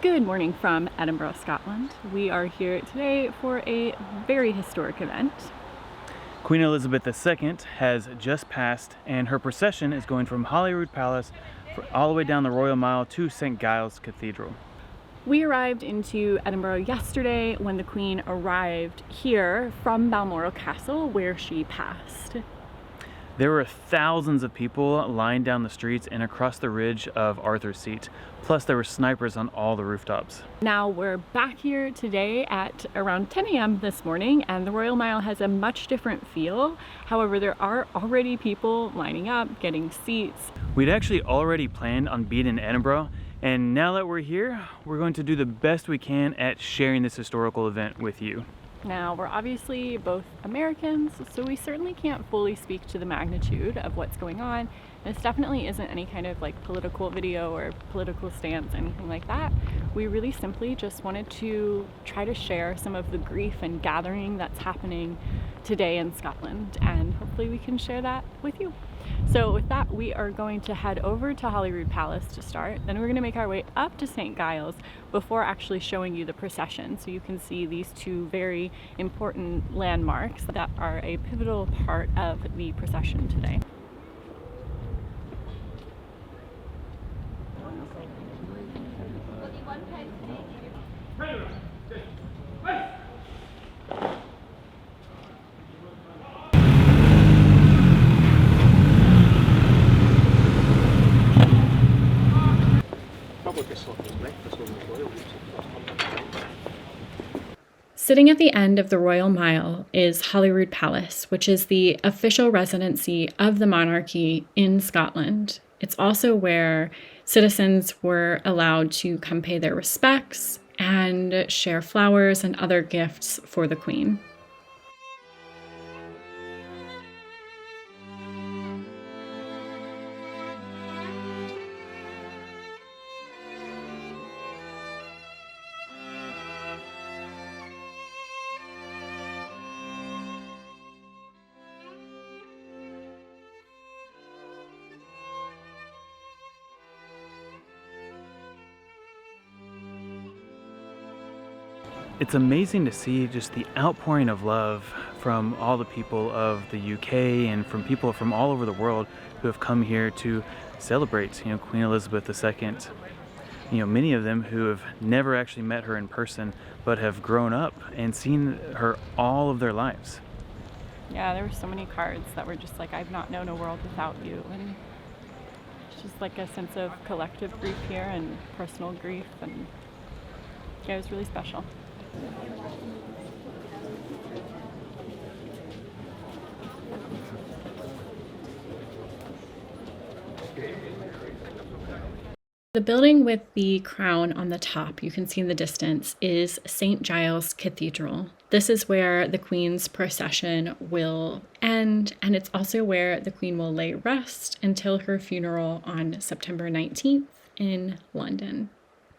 Good morning from Edinburgh, Scotland. We are here today for a very historic event. Queen Elizabeth II has just passed, and her procession is going from Holyrood Palace all the way down the Royal Mile to St Giles Cathedral. We arrived into Edinburgh yesterday when the Queen arrived here from Balmoral Castle, where she passed. There were thousands of people lined down the streets and across the ridge of Arthur's Seat. Plus there were snipers on all the rooftops. Now we're back here today at around 10 a.m. this morning, and the Royal Mile has a much different feel. However, there are already people lining up, getting seats. We'd actually already planned on being in Edinburgh, and now that we're here, we're going to do the best we can at sharing this historical event with you. Now, we're obviously both Americans, so we certainly can't fully speak to the magnitude of what's going on. This definitely isn't any kind of political video or political stance, anything like that. We really simply just wanted to try to share some of the grief and gathering that's happening today in Scotland, and hopefully we can share that with you. So with that, we are going to head over to Holyrood Palace to start. Then we're going to make our way up to St Giles before actually showing you the procession, so you can see these two very important landmarks that are a pivotal part of the procession today. Sitting at the end of the Royal Mile is Holyrood Palace, which is the official residency of the monarchy in Scotland. It's also where citizens were allowed to come pay their respects and share flowers and other gifts for the Queen. It's amazing to see just the outpouring of love from all the people of the UK and from people from all over the world who have come here to celebrate, Queen Elizabeth II. Many of them who have never actually met her in person, but have grown up and seen her all of their lives. Yeah, there were so many cards that were just like, "I've not known a world without you," and it's just like a sense of collective grief here and personal grief, and yeah, it was really special. The building with the crown on the top, you can see in the distance, is St Giles Cathedral. This is where the Queen's procession will end, and it's also where the Queen will lay rest until her funeral on September 19th in London.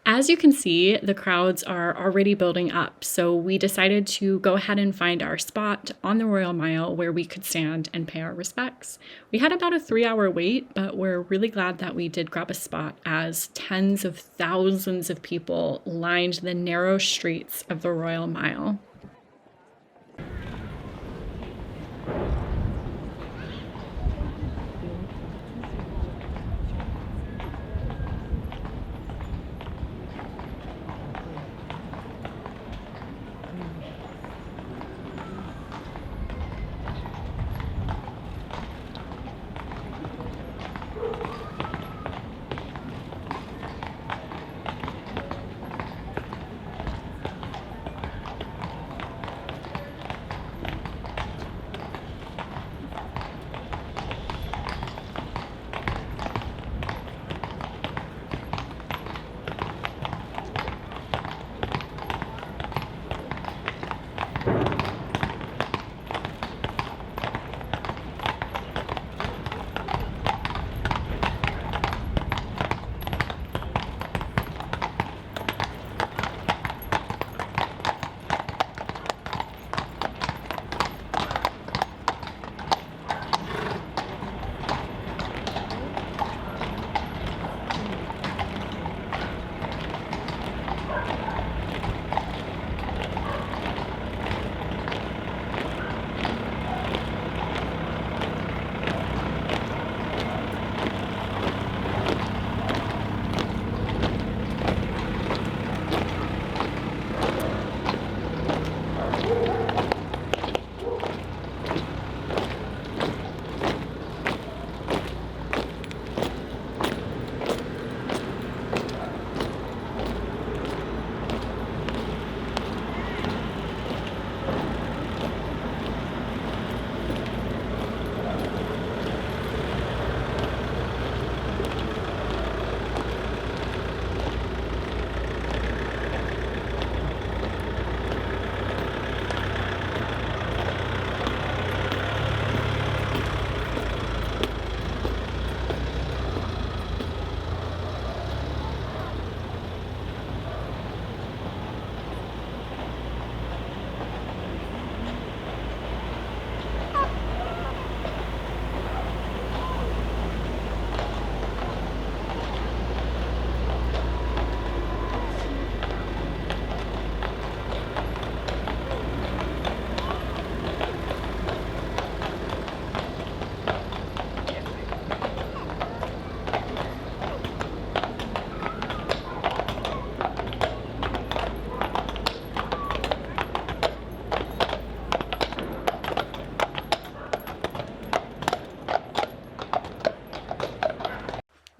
As you can see, the crowds are already building up, so we decided to go ahead and find our spot on the Royal Mile where we could stand and pay our respects. We had about a 3-hour wait, but we're really glad that we did grab a spot, as tens of thousands of people lined the narrow streets of the Royal Mile.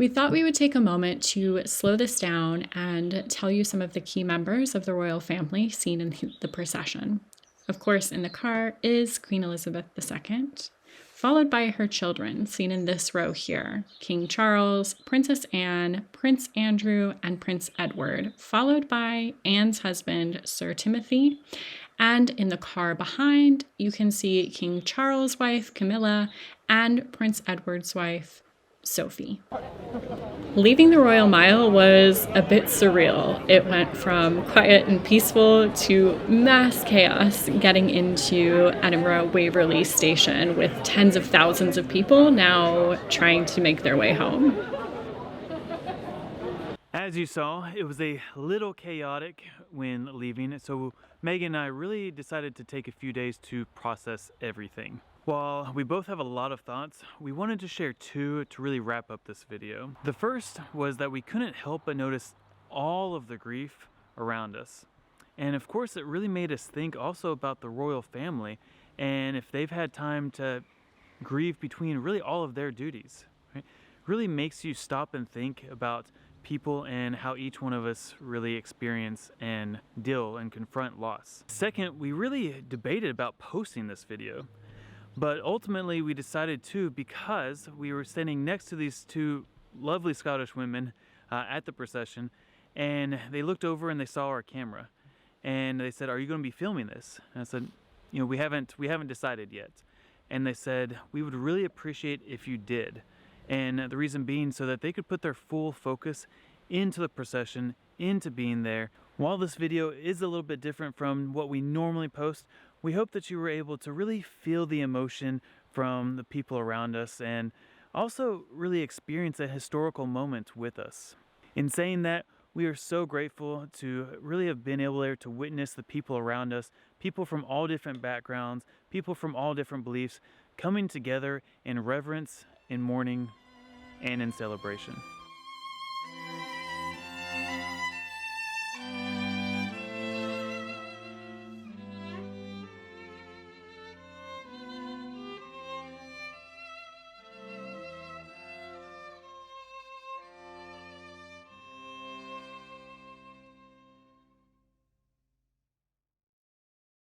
We thought we would take a moment to slow this down and tell you some of the key members of the royal family seen in the procession. Of course, in the car is Queen Elizabeth II, followed by her children, seen in this row here: King Charles, Princess Anne, Prince Andrew, and Prince Edward, followed by Anne's husband, Sir Timothy. And in the car behind, you can see King Charles' wife, Camilla, and Prince Edward's wife, Sophie. Leaving the Royal Mile was a bit surreal. It went from quiet and peaceful to mass chaos getting into Edinburgh Waverley Station, with tens of thousands of people now trying to make their way home. As you saw, it was a little chaotic when leaving, so Megan and I really decided to take a few days to process everything. While we both have a lot of thoughts, we wanted to share two to really wrap up this video. The first was that we couldn't help but notice all of the grief around us. And of course, it really made us think also about the royal family and if they've had time to grieve between really all of their duties. Right? Really makes you stop and think about people and how each one of us really experience and deal and confront loss. Second, we really debated about posting this video. But ultimately we decided to, because we were standing next to these two lovely Scottish women at the procession, and they looked over and they saw our camera, and they said, "Are you going to be filming this?" And I said, we haven't decided yet. And they said, "We would really appreciate if you did." And the reason being so that they could put their full focus into the procession, into being there. While this video is a little bit different from what we normally post, we hope that you were able to really feel the emotion from the people around us and also really experience a historical moment with us. In saying that, we are so grateful to really have been able there to witness the people around us, people from all different backgrounds, people from all different beliefs, coming together in reverence, in mourning, and in celebration.